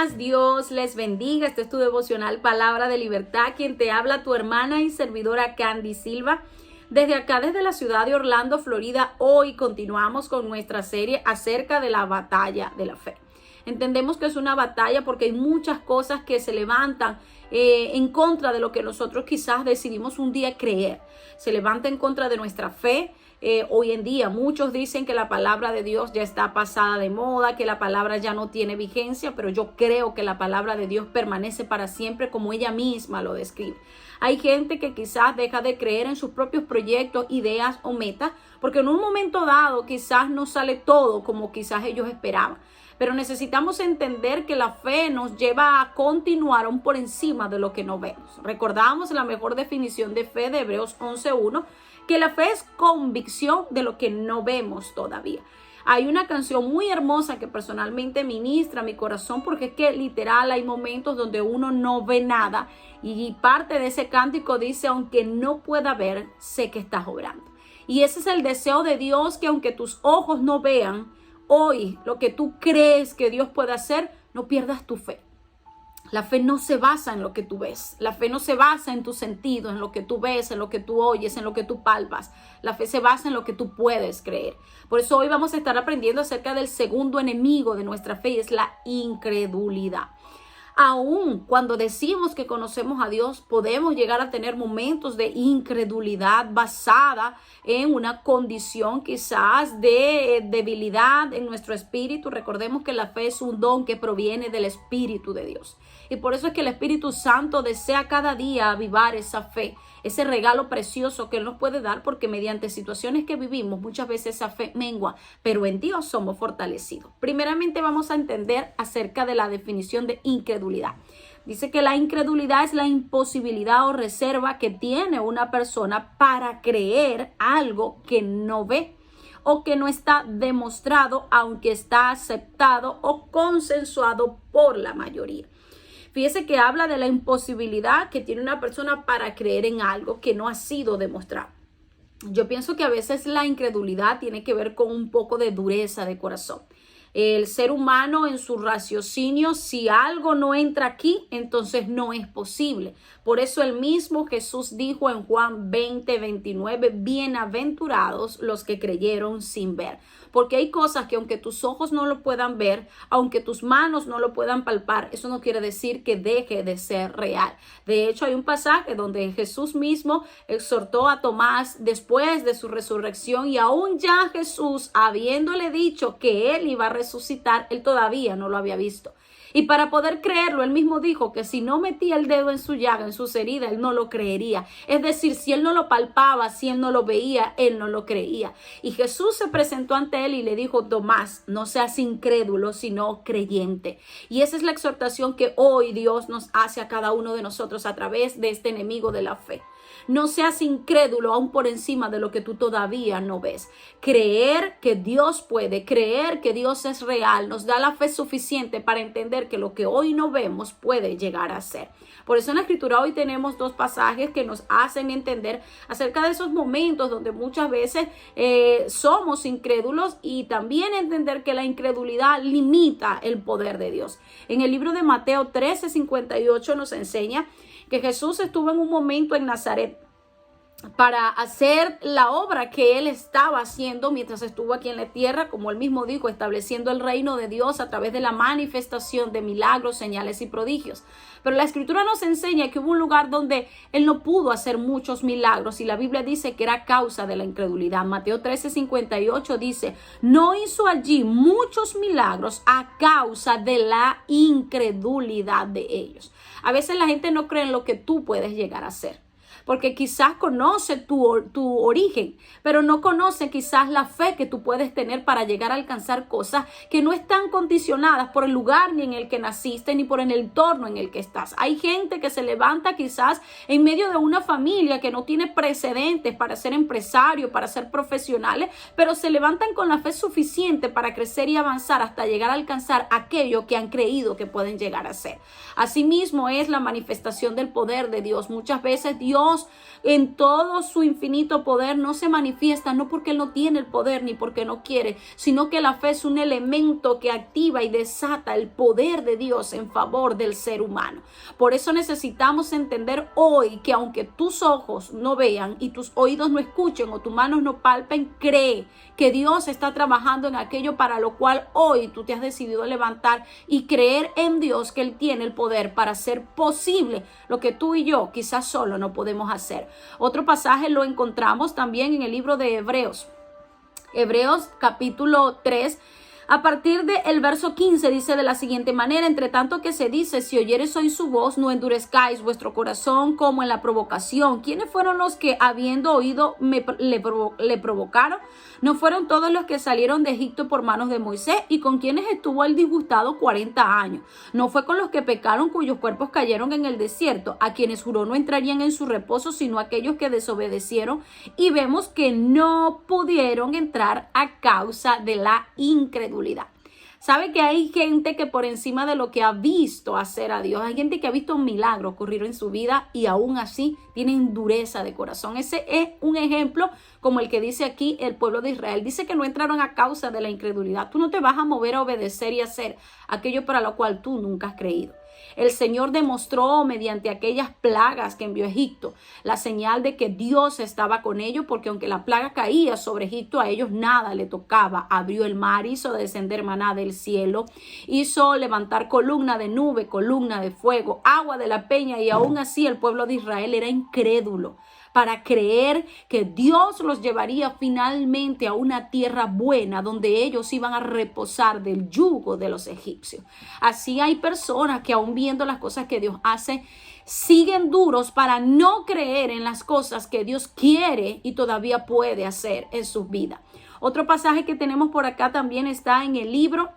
días, Dios les bendiga. Este es tu devocional Palabra de Libertad. Quien te habla, tu hermana y servidora Candy Silva. Desde acá, desde la ciudad de Orlando, Florida, hoy continuamos con nuestra serie acerca de la batalla de la fe. Entendemos que es una batalla porque hay muchas cosas que se levantan en contra de lo que nosotros quizás decidimos un día creer. Se levanta en contra de nuestra fe. Hoy en día muchos dicen que la palabra de Dios ya está pasada de moda, que la palabra ya no tiene vigencia, pero yo creo que la palabra de Dios permanece para siempre como ella misma lo describe. Hay gente que quizás deja de creer en sus propios proyectos, ideas o metas, porque en un momento dado quizás no sale todo como quizás ellos esperaban. Pero necesitamos entender que la fe nos lleva a continuar aún por encima de lo que no vemos. Recordamos la mejor definición de fe de Hebreos 11:1, que la fe es convicción de lo que no vemos todavía. Hay una canción muy hermosa que personalmente ministra mi corazón porque es que literal hay momentos donde uno no ve nada y parte de ese cántico dice, aunque no pueda ver, sé que estás obrando. Y ese es el deseo de Dios, que aunque tus ojos no vean, hoy lo que tú crees que Dios puede hacer, no pierdas tu fe. La fe no se basa en lo que tú ves. La fe no se basa en tus sentidos, en lo que tú ves, en lo que tú oyes, en lo que tú palpas. La fe se basa en lo que tú puedes creer. Por eso hoy vamos a estar aprendiendo acerca del segundo enemigo de nuestra fe, y es la incredulidad. Aún cuando decimos que conocemos a Dios, podemos llegar a tener momentos de incredulidad basada en una condición quizás de debilidad en nuestro espíritu. Recordemos que la fe es un don que proviene del Espíritu de Dios. Y por eso es que el Espíritu Santo desea cada día avivar esa fe, ese regalo precioso que Él nos puede dar, porque mediante situaciones que vivimos muchas veces esa fe mengua, pero en Dios somos fortalecidos. Primeramente vamos a entender acerca de la definición de incredulidad. Dice que la incredulidad es la imposibilidad o reserva que tiene una persona para creer algo que no ve o que no está demostrado, aunque está aceptado o consensuado por la mayoría. Fíjese que habla de la imposibilidad que tiene una persona para creer en algo que no ha sido demostrado. Yo pienso que a veces la incredulidad tiene que ver con un poco de dureza de corazón. El ser humano en su raciocinio, si algo no entra aquí, entonces no es posible. Por eso el mismo Jesús dijo en Juan 20:29, bienaventurados los que creyeron sin ver. Porque hay cosas que aunque tus ojos no lo puedan ver, aunque tus manos no lo puedan palpar, eso no quiere decir que deje de ser real. De hecho, hay un pasaje donde Jesús mismo exhortó a Tomás después de su resurrección, y aún ya Jesús, habiéndole dicho que él iba a resucitar, él todavía no lo había visto. Y para poder creerlo, él mismo dijo que si no metía el dedo en su llaga, en sus heridas, él no lo creería. Es decir, si él no lo palpaba, si él no lo veía, él no lo creía. Y Jesús se presentó ante él y le dijo, Tomás, no seas incrédulo, sino creyente. Y esa es la exhortación que hoy Dios nos hace a cada uno de nosotros a través de este enemigo de la fe. No seas incrédulo aún por encima de lo que tú todavía no ves. Creer que Dios puede, creer que Dios es real, nos da la fe suficiente para entender que lo que hoy no vemos puede llegar a ser. Por eso en la Escritura hoy tenemos dos pasajes que nos hacen entender acerca de esos momentos donde muchas veces somos incrédulos, y también entender que la incredulidad limita el poder de Dios. En el libro de Mateo 13:58 nos enseña que Jesús estuvo en un momento en Nazaret para hacer la obra que él estaba haciendo mientras estuvo aquí en la tierra, como él mismo dijo, estableciendo el reino de Dios a través de la manifestación de milagros, señales y prodigios. Pero la Escritura nos enseña que hubo un lugar donde él no pudo hacer muchos milagros, y la Biblia dice que era a causa de la incredulidad. Mateo 13:58 dice, no hizo allí muchos milagros a causa de la incredulidad de ellos. A veces la gente no cree en lo que tú puedes llegar a hacer, porque quizás conoce tu origen, pero no conoce quizás la fe que tú puedes tener para llegar a alcanzar cosas que no están condicionadas por el lugar ni en el que naciste, ni por el entorno en el que estás. Hay gente que se levanta quizás en medio de una familia que no tiene precedentes para ser empresario, para ser profesionales, pero se levantan con la fe suficiente para crecer y avanzar hasta llegar a alcanzar aquello que han creído que pueden llegar a ser. Asimismo es la manifestación del poder de Dios. Muchas veces Dios Dios en todo su infinito poder no se manifiesta, no porque Él no tiene el poder ni porque no quiere, sino que la fe es un elemento que activa y desata el poder de Dios en favor del ser humano. Por eso necesitamos entender hoy que aunque tus ojos no vean y tus oídos no escuchen o tus manos no palpen, cree que Dios está trabajando en aquello para lo cual hoy tú te has decidido levantar y creer en Dios que Él tiene el poder para hacer posible lo que tú y yo quizás solo no podemos hacer. Otro pasaje lo encontramos también en el libro de Hebreos. Hebreos capítulo 3. A partir del verso 15 dice de la siguiente manera: entre tanto que se dice, si oyeres hoy su voz, no endurezcáis vuestro corazón como en la provocación. ¿Quiénes fueron los que habiendo oído le provocaron? ¿No fueron todos los que salieron de Egipto por manos de Moisés? ¿Y con quienes estuvo él disgustado 40 años? ¿No fue con los que pecaron cuyos cuerpos cayeron en el desierto? A quienes juró no entrarían en su reposo, sino aquellos que desobedecieron. Y vemos que no pudieron entrar a causa de la incredulidad. ¿Sabe que hay gente que por encima de lo que ha visto hacer a Dios, hay gente que ha visto un milagro ocurrir en su vida y aún así tienen dureza de corazón? Ese es un ejemplo como el que dice aquí el pueblo de Israel. Dice que no entraron a causa de la incredulidad. Tú no te vas a mover a obedecer y hacer aquello para lo cual tú nunca has creído. El Señor demostró mediante aquellas plagas que envió a Egipto la señal de que Dios estaba con ellos, porque aunque la plaga caía sobre Egipto, a ellos nada le tocaba. Abrió el mar, hizo descender maná del cielo, hizo levantar columna de nube, columna de fuego, agua de la peña, y aún así el pueblo de Israel era incrédulo para creer que Dios los llevaría finalmente a una tierra buena donde ellos iban a reposar del yugo de los egipcios. Así hay personas que aún viendo las cosas que Dios hace, siguen duros para no creer en las cosas que Dios quiere y todavía puede hacer en sus vidas. Otro pasaje que tenemos por acá también está en el libro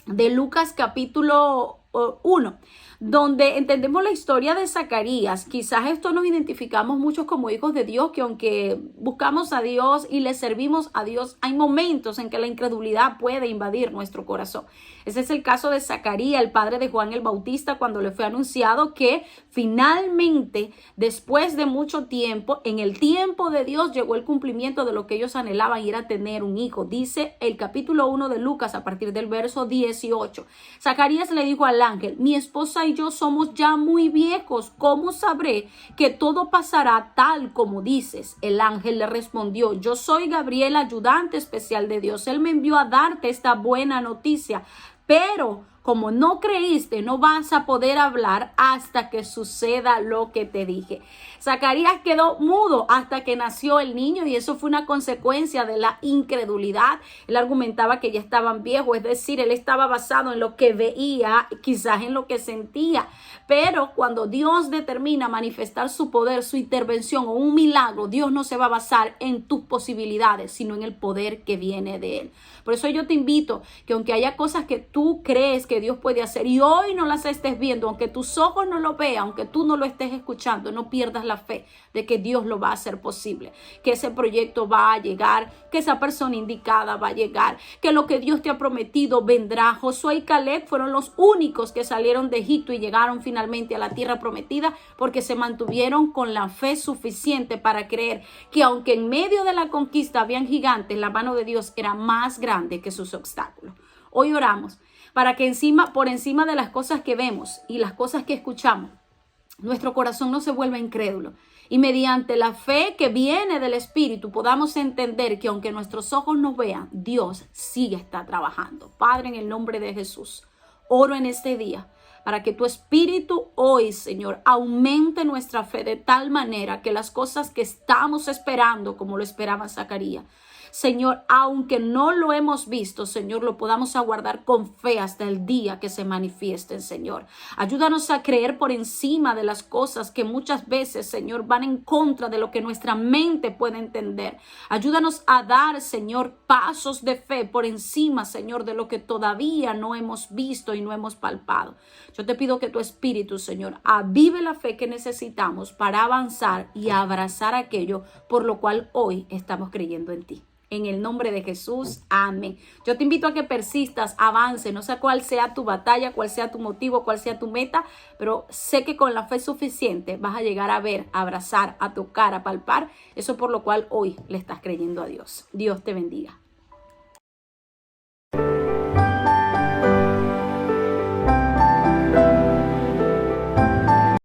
de Lucas capítulo 1, donde entendemos la historia de Zacarías. Quizás esto nos identificamos muchos como hijos de Dios, que aunque buscamos a Dios y le servimos a Dios, hay momentos en que la incredulidad puede invadir nuestro corazón. Ese es el caso de Zacarías, el padre de Juan el Bautista, cuando le fue anunciado que finalmente, después de mucho tiempo, en el tiempo de Dios llegó el cumplimiento de lo que ellos anhelaban, y era tener un hijo. Dice el capítulo 1 de Lucas a partir del verso 18. Zacarías le dijo al ángel: mi esposa y yo somos ya muy viejos. ¿Cómo sabré que todo pasará tal como dices? El ángel le respondió: yo soy Gabriel, ayudante especial de Dios. Él me envió a darte esta buena noticia. Pero como no creíste, no vas a poder hablar hasta que suceda lo que te dije. Zacarías quedó mudo hasta que nació el niño, y eso fue una consecuencia de la incredulidad. Él argumentaba que ya estaban viejos, es decir, él estaba basado en lo que veía, quizás en lo que sentía. Pero cuando Dios determina manifestar su poder, su intervención o un milagro, Dios no se va a basar en tus posibilidades, sino en el poder que viene de Él. Por eso yo te invito que aunque haya cosas que tú crees que Dios puede hacer y hoy no las estés viendo, aunque tus ojos no lo vean, aunque tú no lo estés escuchando, no pierdas la fe de que Dios lo va a hacer posible, que ese proyecto va a llegar, que esa persona indicada va a llegar, que lo que Dios te ha prometido vendrá. Josué y Caleb fueron los únicos que salieron de Egipto y llegaron finalmente a la tierra prometida porque se mantuvieron con la fe suficiente para creer que aunque en medio de la conquista habían gigantes, la mano de Dios era más grande que sus obstáculos. Hoy oramos para que por encima de las cosas que vemos y las cosas que escuchamos, nuestro corazón no se vuelva incrédulo, y mediante la fe que viene del Espíritu podamos entender que aunque nuestros ojos no vean, Dios sí está trabajando. Padre, en el nombre de Jesús, oro en este día para que tu Espíritu hoy, Señor, aumente nuestra fe de tal manera que las cosas que estamos esperando, como lo esperaba Zacarías, Señor, aunque no lo hemos visto, Señor, lo podamos aguardar con fe hasta el día que se manifiesten, Señor. Ayúdanos a creer por encima de las cosas que muchas veces, Señor, van en contra de lo que nuestra mente puede entender. Ayúdanos a dar, Señor, pasos de fe por encima, Señor, de lo que todavía no hemos visto y no hemos palpado. Yo te pido que tu Espíritu, Señor, avive la fe que necesitamos para avanzar y abrazar aquello por lo cual hoy estamos creyendo en ti. En el nombre de Jesús, amén. Yo te invito a que persistas, avance, no sé cuál sea tu batalla, cuál sea tu motivo, cuál sea tu meta, pero sé que con la fe suficiente vas a llegar a ver, a abrazar, a tocar, a palpar, eso por lo cual hoy le estás creyendo a Dios. Dios te bendiga.